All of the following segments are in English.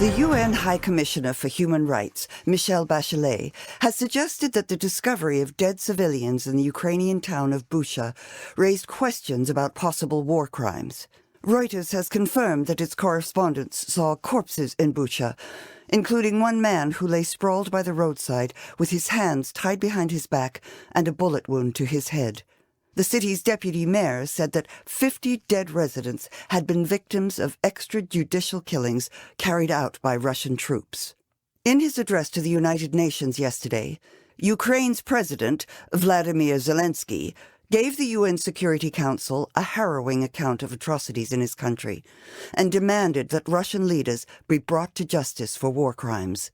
The UN High Commissioner for Human Rights, Michelle Bachelet, has suggested that the discovery of dead civilians in the Ukrainian town of Bucha raised questions about possible war crimes. Reuters has confirmed that its correspondents saw corpses in Bucha, including one man who lay sprawled by the roadside with his hands tied behind his back and a bullet wound to his head. The city's deputy mayor said that 50 dead residents had been victims of extrajudicial killings carried out by Russian troops. In his address to the United Nations yesterday, Ukraine's president, Vladimir Zelensky, gave the UN Security Council a harrowing account of atrocities in his country and demanded that Russian leaders be brought to justice for war crimes.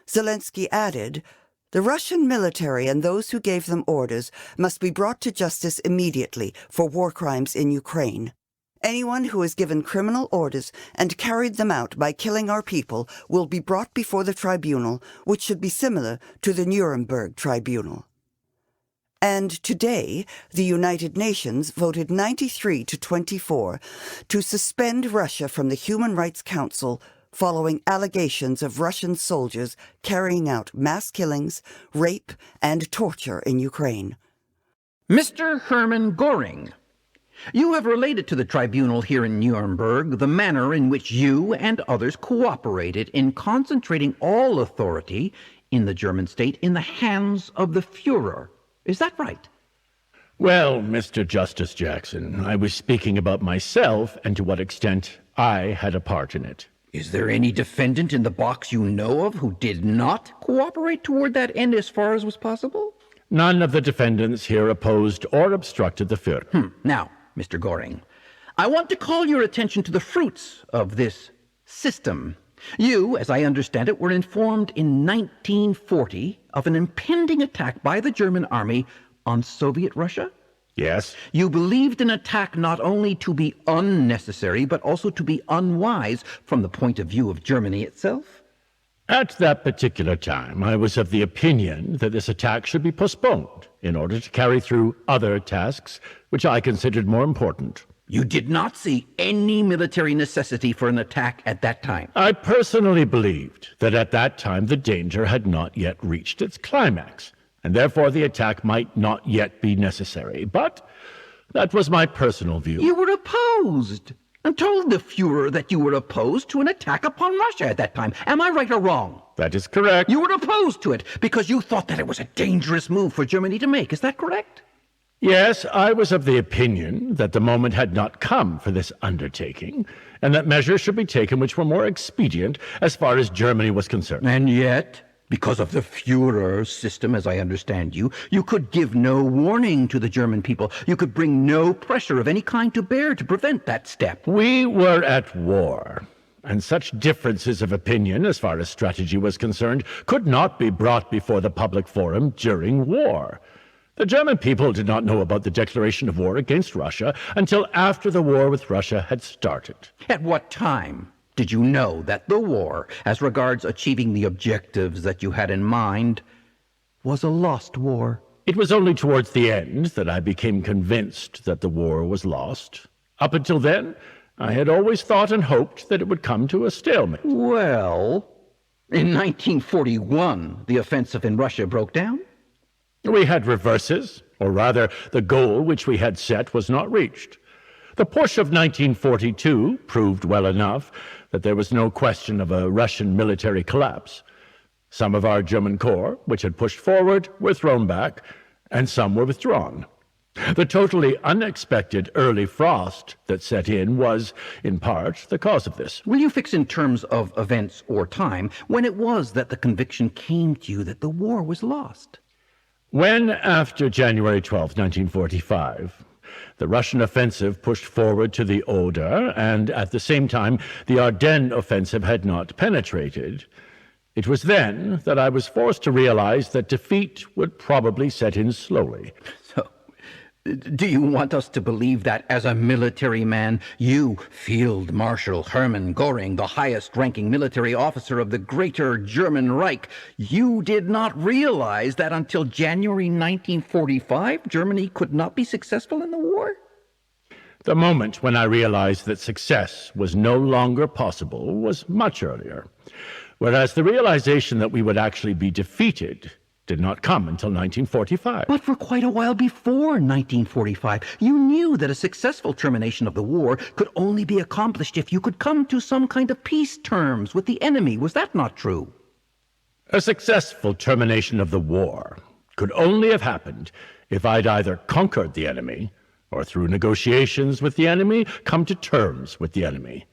Zelensky added, "The Russian military and those who gave them orders must be brought to justice immediately for war crimes in Ukraine. Anyone who has given criminal orders and carried them out by killing our people will be brought before the tribunal, which should be similar to the Nuremberg Tribunal." And today, the United Nations voted 93 to 24 to suspend Russia from the Human Rights Council following allegations of Russian soldiers carrying out mass killings, rape, and torture in Ukraine. Mr. Hermann Göring, you have related to the tribunal here in Nuremberg the manner in which you and others cooperated in concentrating all authority in the German state in the hands of the Führer. Is that right? Well, Mr. Justice Jackson, I was speaking about myself and to what extent I had a part in it. Is there any defendant in the box you know of who did not cooperate toward that end as far as was possible? None of the defendants here opposed or obstructed the Führer. Now, Mr. Göring, I want to call your attention to the fruits of this system. You, as I understand it, were informed in 1940 of an impending attack by the German army on Soviet Russia? Yes. You believed an attack not only to be unnecessary, but also to be unwise from the point of view of Germany itself? At that particular time, I was of the opinion that this attack should be postponed in order to carry through other tasks which I considered more important. You did not see any military necessity for an attack at that time? I personally believed that at that time the danger had not yet reached its climax, and therefore the attack might not yet be necessary. But that was my personal view. You were opposed, and told the Führer that you were opposed to an attack upon Russia at that time. Am I right or wrong? That is correct. You were opposed to it because you thought that it was a dangerous move for Germany to make. Is that correct? Yes, I was of the opinion that the moment had not come for this undertaking, and that measures should be taken which were more expedient as far as Germany was concerned. And yet, because of the Führer system, as I understand you, you could give no warning to the German people. You could bring no pressure of any kind to bear to prevent that step. We were at war, and such differences of opinion as far as strategy was concerned could not be brought before the public forum during war. The German people did not know about the declaration of war against Russia until after the war with Russia had started. At what time did you know that the war, as regards achieving the objectives that you had in mind, was a lost war? It was only towards the end that I became convinced that the war was lost. Up until then, I had always thought and hoped that it would come to a stalemate. Well, in 1941, the offensive in Russia broke down. We had reverses, or rather, the goal which we had set was not reached. The push of 1942 proved well enough that there was no question of a Russian military collapse. Some of our German corps, which had pushed forward, were thrown back, and some were withdrawn. The totally unexpected early frost that set in was, in part, the cause of this. Will you fix in terms of events or time when it was that the conviction came to you that the war was lost? When, after January 12, 1945, the Russian offensive pushed forward to the Oder, and at the same time the Ardennes offensive had not penetrated, it was then that I was forced to realize that defeat would probably set in slowly. So, do you want us to believe that as a military man, you, Field Marshal Hermann Göring, the highest-ranking military officer of the Greater German Reich, you did not realize that until January 1945, Germany could not be successful in the war? The moment when I realized that success was no longer possible was much earlier, whereas the realization that we would actually be defeated did not come until 1945. But for quite a while before 1945, you knew that a successful termination of the war could only be accomplished if you could come to some kind of peace terms with the enemy. Was that not true? A successful termination of the war could only have happened if I'd either conquered the enemy or through negotiations with the enemy, come to terms with the enemy.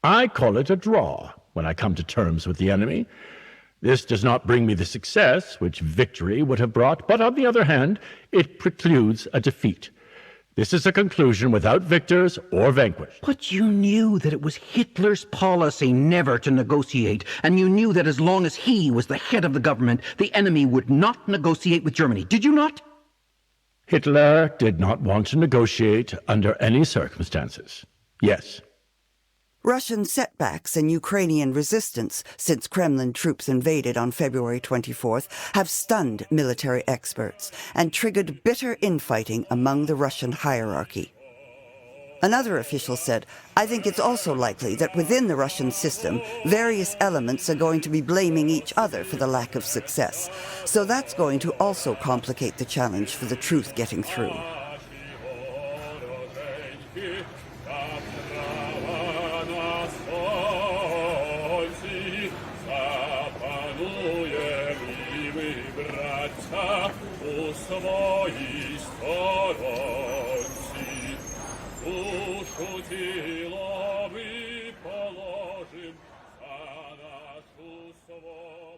I call it a draw when I come to terms with the enemy. This does not bring me the success which victory would have brought, but on the other hand, it precludes a defeat. This is a conclusion without victors or vanquished. But you knew that it was Hitler's policy never to negotiate, and you knew that as long as he was the head of the government, the enemy would not negotiate with Germany, did you not? Hitler did not want to negotiate under any circumstances. Yes. Russian setbacks and Ukrainian resistance since Kremlin troops invaded on February 24th have stunned military experts and triggered bitter infighting among the Russian hierarchy. Another official said, "I think it's also likely that within the Russian system, various elements are going to be blaming each other for the lack of success. So that's going to also complicate the challenge for the truth getting through." Душу тіло ми положим за нашу свободу.